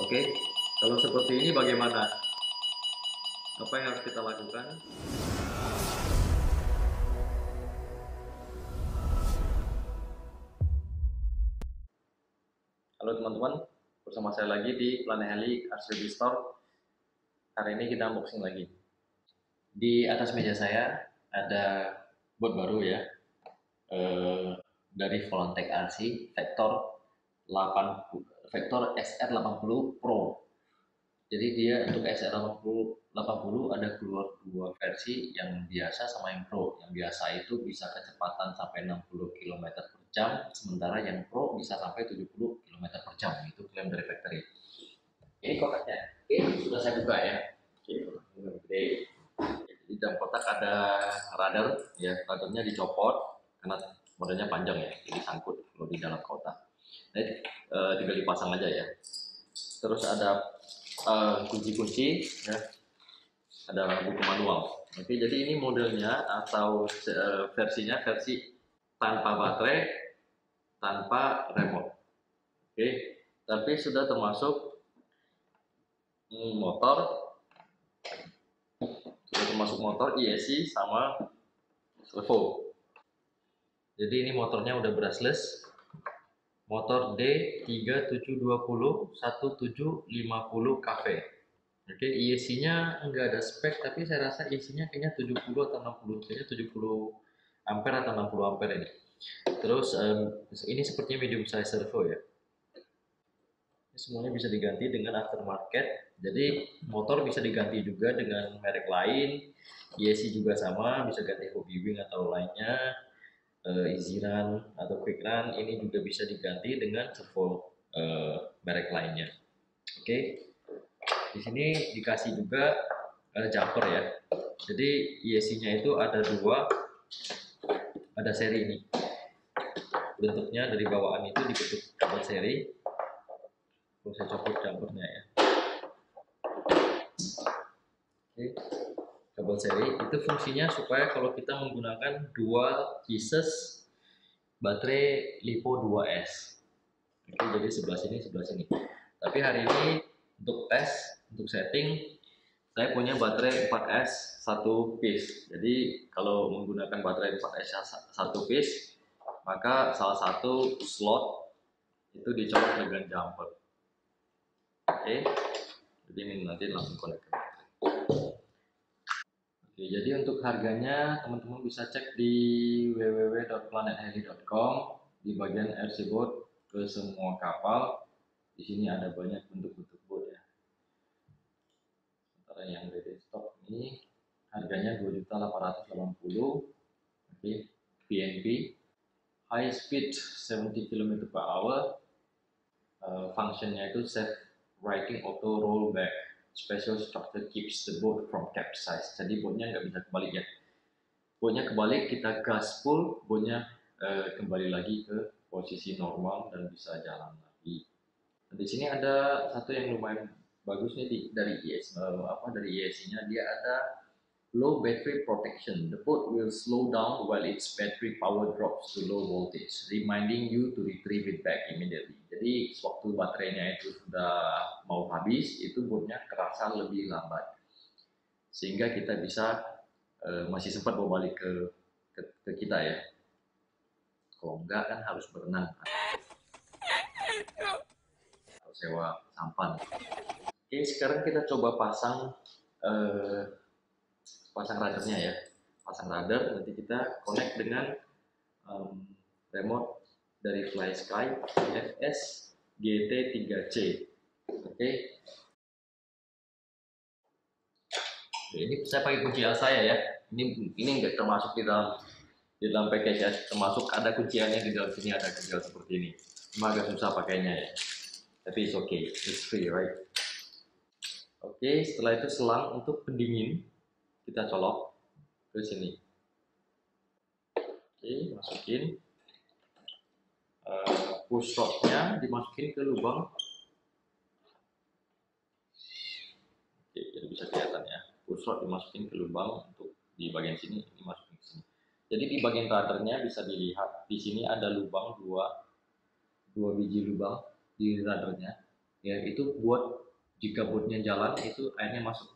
Oke, kalau seperti ini bagaimana? Apa yang harus kita lakukan? Halo teman-teman, bersama saya lagi di Planet Heli RCB Store. Hari ini kita unboxing lagi. Di atas meja saya ada board baru ya, dari Volantec RC Vector 80, Vector SR80 Pro. Jadi dia untuk SR80 ada keluar dua versi, yang biasa sama yang Pro. Yang biasa itu bisa kecepatan sampai 60 km per jam, sementara yang Pro bisa sampai 70 km per jam. Itu klaim dari factory. Ini kotaknya. Oke, sudah saya buka ya. Oke, ini gede. Di dalam kotak ada radar, ya radarnya dicopot karena modelnya panjang ya, jadi sangkut kalau di dalam kotak. Nah, tinggal dipasang aja ya. Terus ada kunci-kunci ya, ada buku manual. Oke, jadi ini modelnya atau versinya versi tanpa baterai, tanpa remote. Oke, tapi sudah termasuk motor, ESC sama servo. Jadi ini motornya udah brushless, motor D3720-1750 kV. Oke, ESC-nya enggak ada spek, tapi saya rasa ESC-nya kayaknya 70 atau 60, kayaknya 70 ampere atau 60 ampere ini. Terus ini sepertinya medium size servo ya. Ini semuanya bisa diganti dengan aftermarket. Jadi motor bisa diganti juga dengan merek lain, ESC juga sama, bisa ganti Hobby Wing atau lainnya, Easy Run atau Quick Run ini juga bisa diganti dengan servo merek lainnya. Oke. Di sini dikasih juga jumper ya. Jadi ESC-nya itu ada dua, ada seri ini. Bentuknya dari bawaan itu dibentuk kabel seri. Kalau saya copot jumpernya ya. Oke. Kabel seri itu fungsinya supaya kalau kita menggunakan dua pieces baterai LiPo 2S. Oke, jadi sebelah sini, sebelah sini. Tapi hari ini untuk tes, untuk setting, saya punya baterai 4S 1 piece. Jadi kalau menggunakan baterai 4S 1 piece, maka salah satu slot itu dicolok dengan jumper. Oke, jadi ini nanti langsung connect ke baterai. Oke, jadi untuk harganya teman-teman bisa cek di www.planetheli.com di bagian RC board ke semua kapal. Di sini ada banyak bentuk-bentuk board ya. Sementara yang ready stock ini harganya 2.880.000. Oke, PNP, high speed 70 km per hour. Functionnya itu safe righting auto rollback. Special structure keeps the boat from capsize. Jadi boatnya nggak bisa kebalik ya. Boatnya kebalik, kita gas full, boatnya kembali lagi ke posisi normal dan bisa jalan lagi. Di sini ada satu yang lumayan bagus nih dari ESC-nya, dia ada low battery protection. The boat will slow down while its battery power drops to low voltage, reminding you to retrieve it back immediately. Jadi waktu baterainya itu sudah mau habis, itu boatnya kerasa lebih lambat, sehingga kita bisa masih sempat bawa balik ke kita ya. Kalau enggak kan harus berenang atau sewa sampan. Oke, sekarang kita coba pasang radarnya ya. Pasang radar, nanti kita connect dengan remote dari FlySky FS GT3C. Oke. Ini saya pakai kunci L saya ya. Ini nggak termasuk di dalam package ya. Termasuk ada kunciannya di dalam sini, ada kuncian seperti ini. Cuma agak susah pakainya ya. Tapi it's okay, it's free, right? Oke, setelah itu selang untuk pendingin kita colok ke sini. Oke, masukin. Push rodnya dimasukin ke lubang. Oke, jadi bisa kelihatan ya. Push rod dimasukin ke lubang untuk di bagian sini, ini masukin ke sini. Jadi di bagian radarnya bisa dilihat di sini ada lubang dua biji lubang di radarnya. ya, itu buat jika boatnya jalan itu airnya masuk.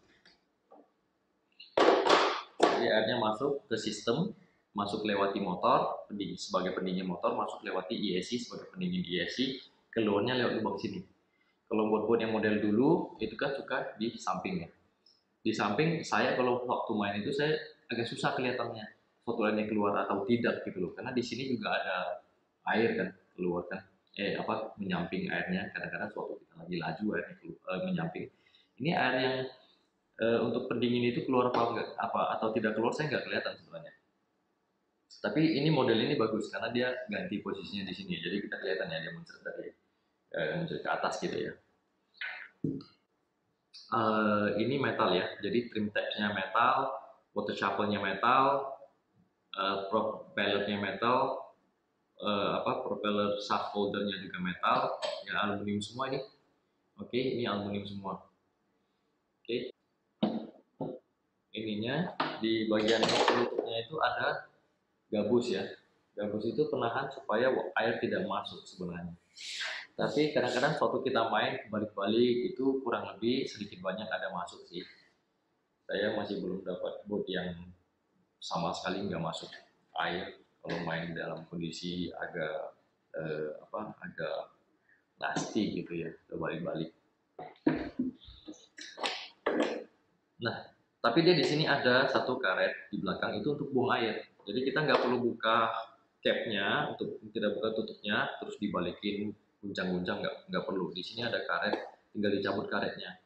Jadi airnya masuk ke sistem, masuk lewati motor sebagai pendingin motor, masuk lewati ESC sebagai pendingin ESC, keluarnya lewat lubang sini. Kalau boat-boat yang model dulu itu kan suka di sampingnya. Di samping saya kalau waktu main itu saya agak susah kelihatannya fotonya keluar atau tidak gitu loh, karena di sini juga ada air kan keluar kan, menyamping airnya. Kadang-kadang suatu kita lagi laju airnya keluar, menyamping. Ini air yang untuk pendingin itu keluar apa enggak, apa atau tidak keluar saya nggak kelihatan sebenarnya. Tapi ini model ini bagus karena dia ganti posisinya di sini, jadi kita kelihatan ya dia muncul dari muncul ke atas gitu ya. Ini metal ya, jadi trim tabs-nya metal, water shovel-nya metal, propellernya metal, propeller shaft holder-nya juga metal, ya aluminium semua ini. Oke, ini aluminium semua. Oke, ininya di bagian pelututnya itu ada gabus ya. Gabus itu penahan supaya air tidak masuk sebenarnya. Tapi kadang-kadang waktu kita main balik-balik itu kurang lebih sedikit banyak ada masuk sih. Saya masih belum dapat boat yang sama sekali nggak masuk air kalau main dalam kondisi agak agak nasty gitu ya, balik-balik. Nah, tapi dia di sini ada satu karet di belakang itu untuk buang air. Jadi kita nggak perlu buka capnya, untuk tidak buka tutupnya terus dibalikin guncang-guncang, nggak perlu. Di sini ada karet, tinggal dicabut karetnya.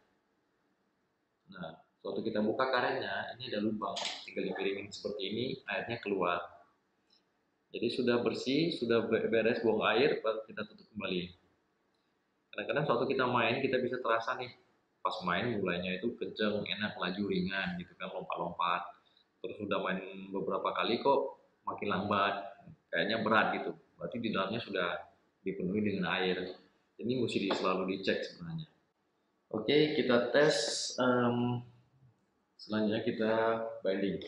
Nah, waktu kita buka karetnya, ini ada lubang, tinggal dipiringin seperti ini, airnya keluar. Jadi sudah bersih, sudah beres buang air, baru kita tutup kembali. Kadang-kadang waktu kita main, kita bisa terasa nih, pas main mulainya itu kenceng, enak, laju, ringan gitu kan, lompat-lompat. Terus sudah main beberapa kali kok makin lambat, kayaknya berat gitu. Berarti di dalamnya sudah dipenuhi dengan air. Ini mesti selalu dicek sebenarnya. Oke, kita tes. Selanjutnya kita binding.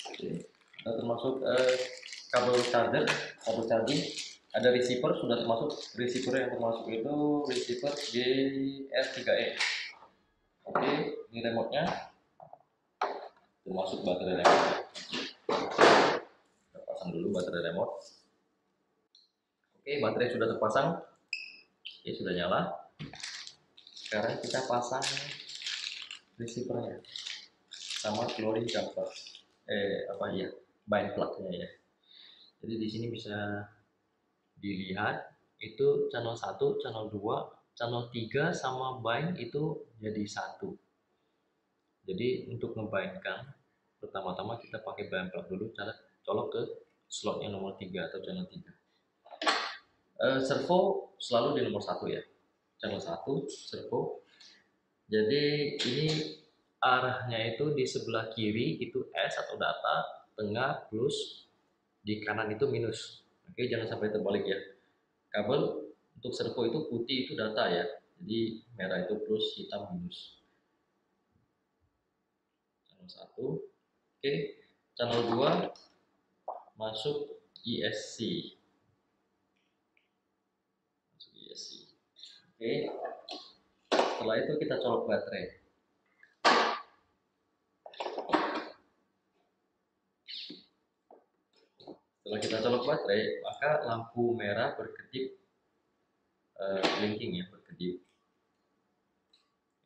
Oke, kita termasuk kabel charger, kabel charging. Ada receiver, sudah termasuk receiver yang termasuk itu receiver GR3E. Oke, ini remote-nya. Termasuk baterai remote. Kita pasang dulu baterai remote. Oke, baterai sudah terpasang. Oke, sudah nyala. Sekarang kita pasang receivernya sama chlorine jumper. Bind plug-nya ya. Jadi di sini bisa dilihat itu channel 1, channel 2, channel 3 sama bind itu jadi satu. Jadi untuk ngebindkan pertama-tama kita pakai bind plug dulu, cara colok ke slotnya nomor 3 atau channel 3. Servo selalu di nomor 1 ya, channel 1 servo. Jadi ini arahnya itu di sebelah kiri itu S atau data, tengah plus, di kanan itu minus. Oke, jangan sampai terbalik ya. Kabel untuk servo itu putih itu data ya, jadi merah itu plus, hitam minus. Channel 1. Oke, channel 2 masuk ESC. Masuk ESC. Oke. Setelah itu kita colok baterai. Setelah kita colok baterai, maka lampu merah berkedip, blinking ya, berkedip.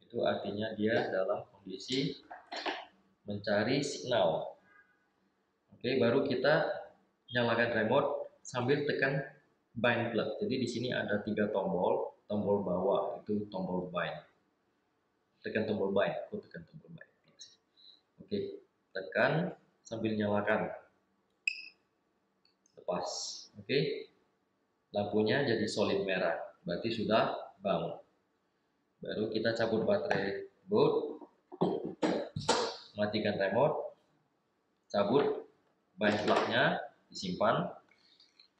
Itu artinya dia dalam kondisi mencari signal. Oke, baru kita nyalakan remote sambil tekan bind plug. Jadi di sini ada 3 tombol. Tombol bawah itu tombol bind. Tekan tombol bind. Tekan tombol bind. Oke, tekan sambil nyalakan. Lepas. Oke. Lampunya jadi solid merah. Berarti sudah bangun. Baru kita cabut baterai boat. Matikan remote. Cabut bind plug-nya, disimpan.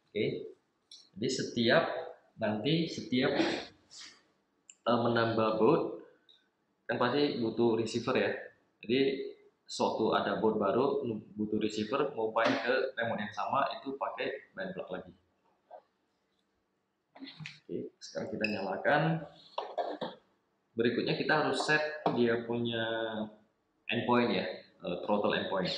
Oke. Jadi setiap menambah boat kan pasti butuh receiver ya. Jadi suatu ada board baru butuh receiver mau bind ke remote yang sama, itu pakai bind plug lagi. Oke, sekarang kita nyalakan. Berikutnya kita harus set dia punya endpoint ya, throttle endpoint.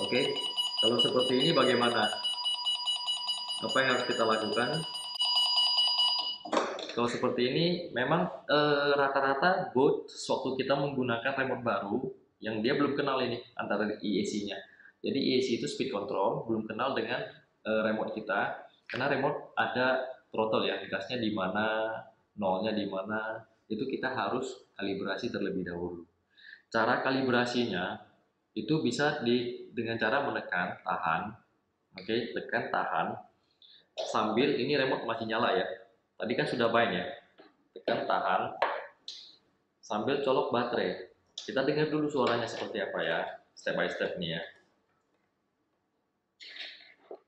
Oke, kalau seperti ini bagaimana? Apa yang harus kita lakukan? Kalau seperti ini, memang rata-rata boot sewaktu kita menggunakan remote baru, yang dia belum kenal ini antara EAC-nya. Jadi EAC itu speed control, belum kenal dengan remote kita, karena remote ada throttle ya, gasnya di mana, nolnya di mana, itu kita harus kalibrasi terlebih dahulu. Cara kalibrasinya itu bisa dengan cara menekan tahan, oke, tekan tahan, sambil ini remote masih nyala ya. Tadi kan sudah bind ya, tekan tahan, sambil colok baterai. Kita dengar dulu suaranya seperti apa ya, step by step nih ya.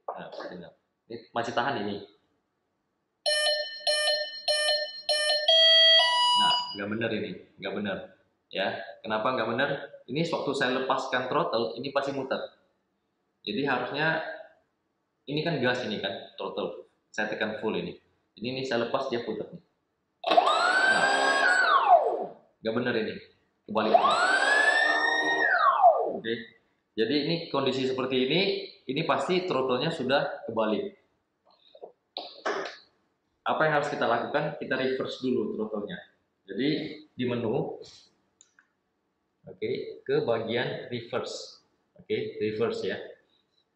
Nah, dengar. Ini masih tahan ini. Nah, nggak benar ini, nggak benar. Ya, kenapa nggak benar? Ini waktu saya lepaskan throttle, ini pasti muter. Jadi harusnya ini kan gas ini kan throttle, saya tekan full ini. Ini saya lepas dia putar nih. Nah, nggak benar ini, kebalik. Oke, jadi ini kondisi seperti ini pasti throttle-nya sudah kebalik. Apa yang harus kita lakukan? Kita reverse dulu throttle-nya. Jadi di menu, oke, ke bagian reverse. Oke, reverse ya.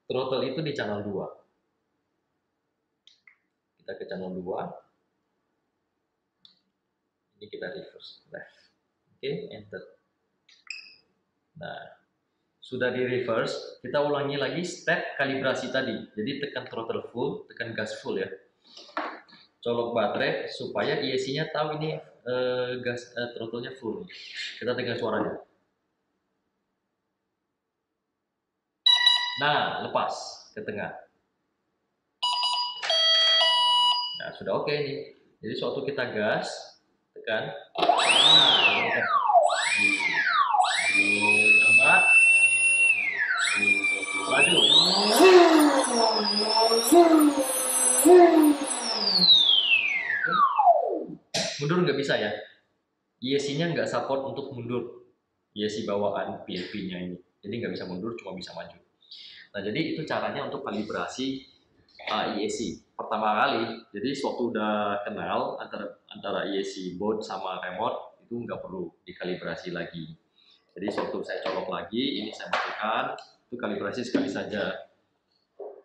Throttle itu di channel 2. Kita ke channel 2. Ini kita reverse left. Oke, enter. Nah, sudah di reverse, kita ulangi lagi step kalibrasi tadi. Jadi tekan throttle full, tekan gas full ya. Colok baterai supaya EAC-nya tahu ini gas throttle-nya full. Kita dengar suaranya. Nah, lepas ke tengah. Nah, sudah oke nih. Jadi suatu kita gas, tekan. Nah, laju. Mundur nggak bisa ya. EAC-nya nggak support untuk mundur. EAC bawaan PLP-nya ini. Jadi nggak bisa mundur, cuma bisa maju. Nah, jadi itu caranya untuk kalibrasi EAC. Pertama kali, jadi waktu udah kenal antara EAC board sama remote, itu nggak perlu dikalibrasi lagi. Jadi waktu saya colok lagi, ini saya matikan, itu kalibrasi sekali saja.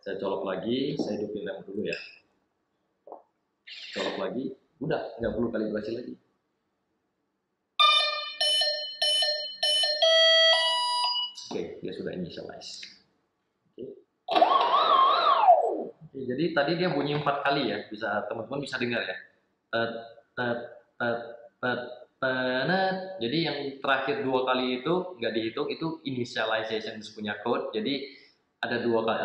Saya colok lagi, saya hidupin remote dulu ya. Colok lagi, udah nggak perlu kalibrasi lagi. Oke, dia sudah initialize. Oke, jadi tadi dia bunyi 4 kali ya, bisa teman-teman bisa dengar ya. Tet, tet, tet, tet, tenet. Jadi yang terakhir 2 kali itu nggak dihitung, itu initialization punya code. Jadi ada 2 kali,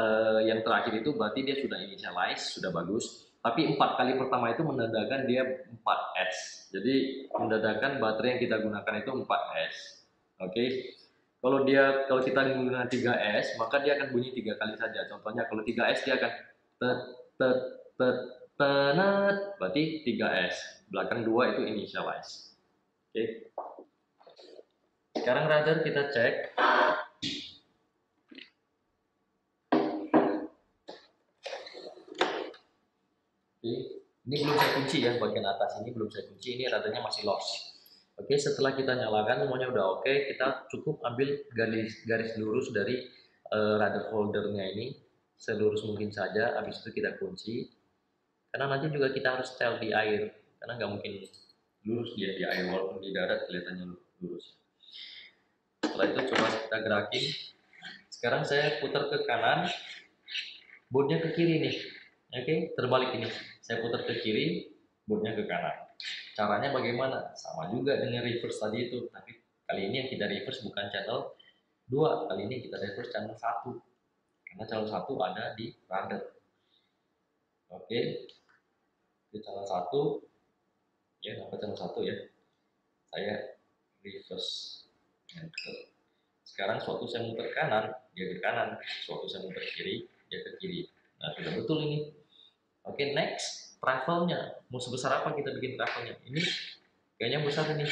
yang terakhir itu berarti dia sudah initialize, sudah bagus. Tapi 4 kali pertama itu menandakan dia 4S. Jadi menandakan baterai yang kita gunakan itu 4S. Oke. Kalau kita menggunakan 3S, maka dia akan bunyi 3 kali saja. Contohnya kalau 3S dia akan tet, tet, tet, tenet, berarti 3S. Belakang 2 itu initialize. Oke. Sekarang radar kita cek. Oke. Ini belum saya kunci ya, bagian atas ini belum saya kunci, ini radarnya masih lost. Oke, setelah kita nyalakan semuanya udah oke, kita cukup ambil garis lurus dari radar holdernya ini selurus mungkin saja. Habis itu kita kunci, karena nanti juga kita harus setel di air, karena nggak mungkin lurus dia di air walaupun di darat kelihatannya lurus. Setelah itu coba kita gerakin. Sekarang saya putar ke kanan, boardnya ke kiri nih. Oke, terbalik ini. Saya putar ke kiri, boardnya ke kanan. Caranya bagaimana? Sama juga dengan reverse tadi itu, tapi kali ini yang kita reverse bukan channel 2, kali ini kita reverse channel 1. Karena channel 1 ada di radar. Oke. Di channel 1 ya, dapat channel 1 ya, saya reverse enter. Sekarang suatu saya muter kanan, dia ke kanan, suatu saya muter kiri, dia ke kiri. Nah, sudah betul ini. Oke, next, travelnya mau sebesar apa kita bikin travelnya? Ini kayaknya besar ini.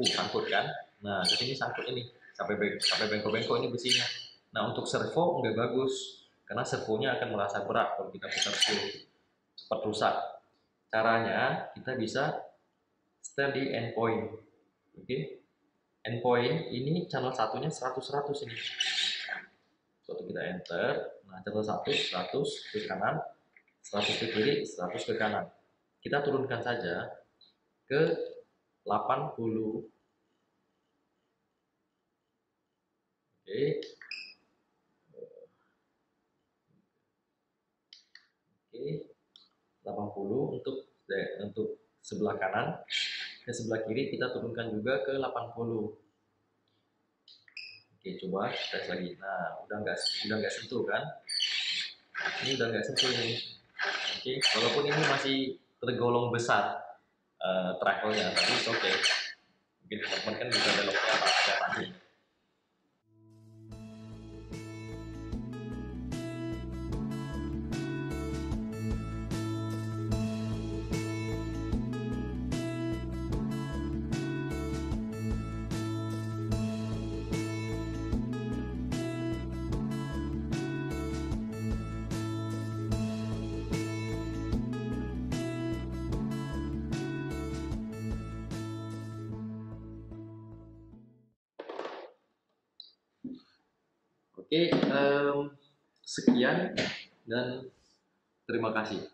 Sangkut kan? Nah, di sini sangkut ini sampai bengkok-bengkok ini besinya. Nah, untuk servo nggak bagus karena servonya akan merasa berat kalau kita putar full, cepat rusak. Caranya kita bisa setel di endpoint. Oke, endpoint ini channel satunya 100 ini. Suatu kita enter, nah channel 100 ke kanan, 100 ke kiri, 100 ke kanan. Kita turunkan saja ke 80. Oke. Oke, 80 untuk sebelah kanan, ke sebelah kiri kita turunkan juga ke 80. Oke, coba tes lagi. Nah, udah nggak sentuh kan? Ini udah nggak sentuh nih. Oke, walaupun ini masih tergolong besar travelnya, tapi oke. Okay. Mungkin teman-teman kan bisa beloknya agak maju. Oke, sekian dan terima kasih.